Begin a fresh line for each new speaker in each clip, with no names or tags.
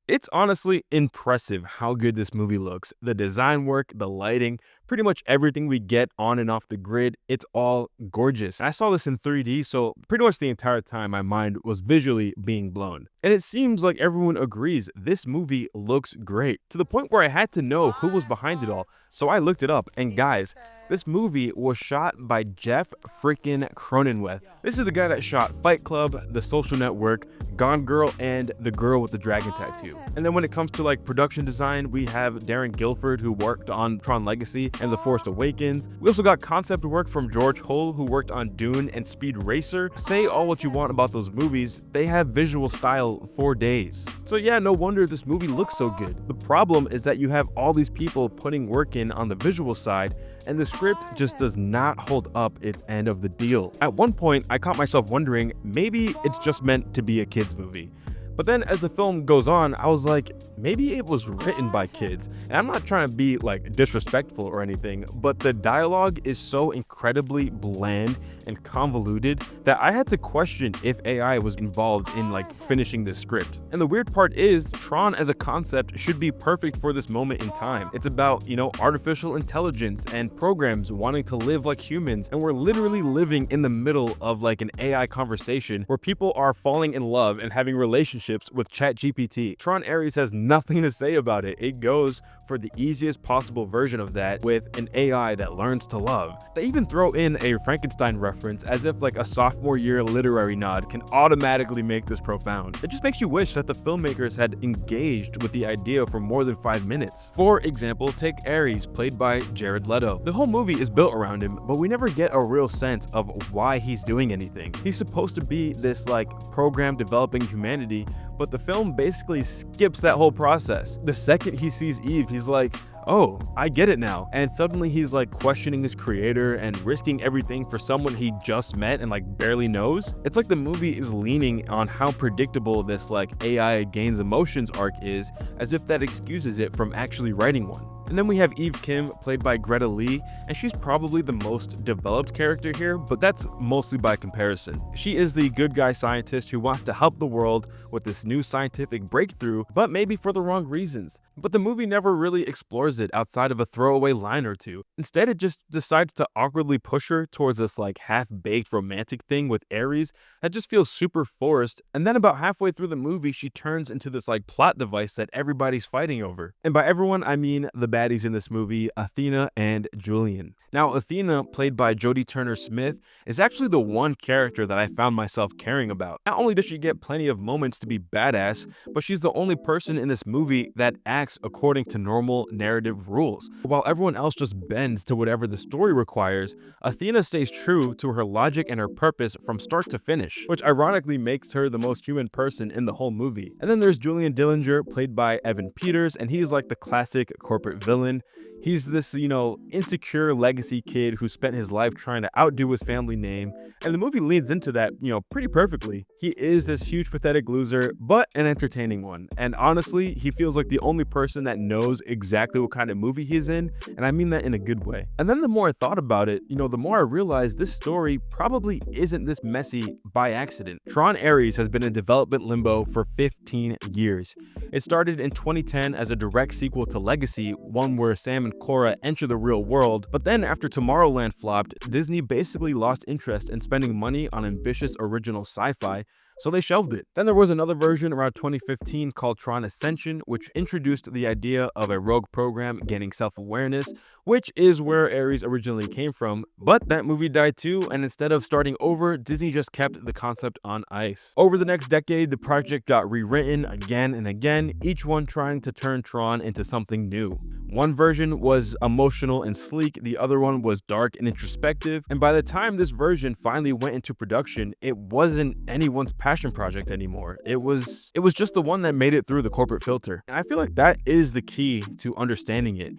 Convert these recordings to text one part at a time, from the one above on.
It's honestly impressive how good this movie looks. The design work, the lighting, pretty much everything we get on and off the grid, it's all gorgeous. I saw this in 3D, so pretty much the entire time my mind was visually being blown. And it seems like everyone agrees this movie looks great, to the point where I had to know who was behind it all, so I looked it up. And guys, this movie was shot by Jeff freaking Cronenweth. This is the guy that shot Fight Club, The Social Network, Gone Girl, and The Girl with the Dragon Tattoo. And then when it comes to like production design, we have Darren Gilford, who worked on Tron Legacy and The Force Awakens. We also got concept work from George Hull, who worked on Dune and Speed Racer. Say all what you want about those movies, they have visual style for days. So yeah, no wonder this movie looks so good. The problem is that you have all these people putting work in on the visual side, and the script just does not hold up its end of the deal. At one point, I caught myself wondering, maybe it's just meant to be a kid's movie. But then as the film goes on, I was like, maybe it was written by kids. And I'm not trying to be like disrespectful or anything, but the dialogue is so incredibly bland and convoluted that I had to question if AI was involved in like finishing this script. And the weird part is, Tron as a concept should be perfect for this moment in time. It's about, artificial intelligence and programs wanting to live like humans, and we're literally living in the middle of like an AI conversation where people are falling in love and having relationships with ChatGPT. Tron Ares has nothing to say about it. It goes for the easiest possible version of that with an AI that learns to love. They even throw in a Frankenstein reference as if like a sophomore year literary nod can automatically make this profound. It just makes you wish that the filmmakers had engaged with the idea for more than 5 minutes. For example, take Ares, played by Jared Leto. The whole movie is built around him, but we never get a real sense of why he's doing anything. He's supposed to be this like program developing humanity, but the film basically skips that whole process. The second he sees Eve, he's like, oh, I get it now. And suddenly he's like questioning his creator and risking everything for someone he just met and like barely knows. It's like the movie is leaning on how predictable this like AI gains emotions arc is, as if that excuses it from actually writing one. And then we have Eve Kim, played by Greta Lee, and she's probably the most developed character here, but that's mostly by comparison. She is the good guy scientist who wants to help the world with this new scientific breakthrough, but maybe for the wrong reasons. But the movie never really explores it outside of a throwaway line or two. Instead, it just decides to awkwardly push her towards this like half-baked romantic thing with Ares that just feels super forced, and then about halfway through the movie, she turns into this like plot device that everybody's fighting over. And by everyone, I mean the baddies in this movie, Athena and Julian. Now, Athena, played by Jodie Turner-Smith, is actually the one character that I found myself caring about. Not only does she get plenty of moments to be badass, but she's the only person in this movie that acts according to normal narrative rules. While everyone else just bends to whatever the story requires, Athena stays true to her logic and her purpose from start to finish, which ironically makes her the most human person in the whole movie. And then there's Julian Dillinger, played by Evan Peters, and he's like the classic corporate villain. He's this, insecure legacy kid who spent his life trying to outdo his family name, and the movie leads into that, pretty perfectly. He is this huge pathetic loser, but an entertaining one, and honestly, he feels like the only person that knows exactly what kind of movie he's in, and I mean that in a good way. And then the more I thought about it, the more I realized this story probably isn't this messy by accident. Tron Ares has been in development limbo for 15 years. It started in 2010 as a direct sequel to Legacy, one where Sam and Cora enter the real world, but then after Tomorrowland flopped, Disney basically lost interest in spending money on ambitious original sci-fi, so they shelved it. Then there was another version around 2015 called Tron Ascension, which introduced the idea of a rogue program gaining self-awareness, which is where Ares originally came from, but that movie died too, and instead of starting over, Disney just kept the concept on ice. Over the next decade, the project got rewritten again and again, each one trying to turn Tron into something new. One version was emotional and sleek, the other one was dark and introspective, and by the time this version finally went into production, it wasn't anyone's passion project anymore. It was just the one that made it through the corporate filter. And I feel like that is the key to understanding it.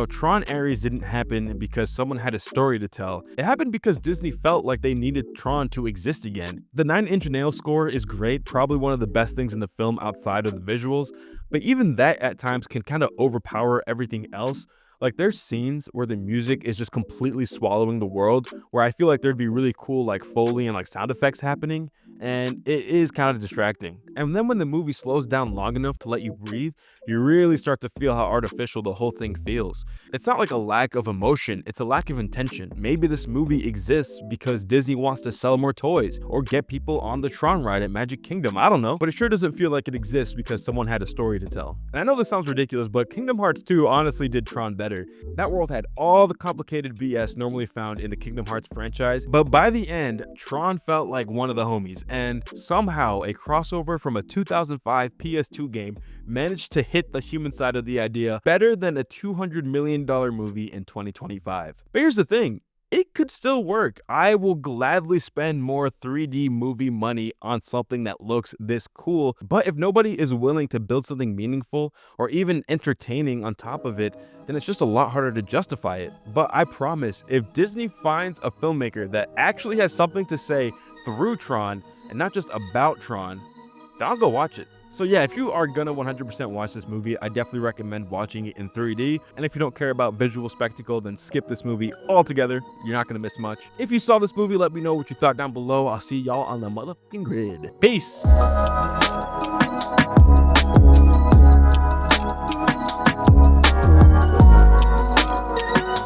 Tron Ares didn't happen because someone had a story to tell. It happened because Disney felt like they needed Tron to exist again. The 9 Inch Nails score is great, probably one of the best things in the film outside of the visuals, but even that at times can kind of overpower everything else. Like, there's scenes where the music is just completely swallowing the world, where I feel like there'd be really cool like Foley and like sound effects happening, and it is kind of distracting. And then when the movie slows down long enough to let you breathe, you really start to feel how artificial the whole thing feels. It's not like a lack of emotion, it's a lack of intention. Maybe this movie exists because Disney wants to sell more toys or get people on the Tron ride at Magic Kingdom. I don't know, but it sure doesn't feel like it exists because someone had a story to tell. And I know this sounds ridiculous, but Kingdom Hearts 2 honestly did Tron better. That world had all the complicated BS normally found in the Kingdom Hearts franchise, but by the end, Tron felt like one of the homies, and somehow a crossover from a 2005 PS2 game managed to hit the human side of the idea better than a $200 million movie in 2025. But here's the thing, it could still work. I will gladly spend more 3D movie money on something that looks this cool, but if nobody is willing to build something meaningful or even entertaining on top of it, then it's just a lot harder to justify it. But I promise, if Disney finds a filmmaker that actually has something to say through Tron and not just about Tron, then I'll go watch it. So yeah, if you are gonna 100% watch this movie, I definitely recommend watching it in 3D. And if you don't care about visual spectacle, then skip this movie altogether. You're not gonna miss much. If you saw this movie, let me know what you thought down below. I'll see y'all on the motherfucking grid. Peace.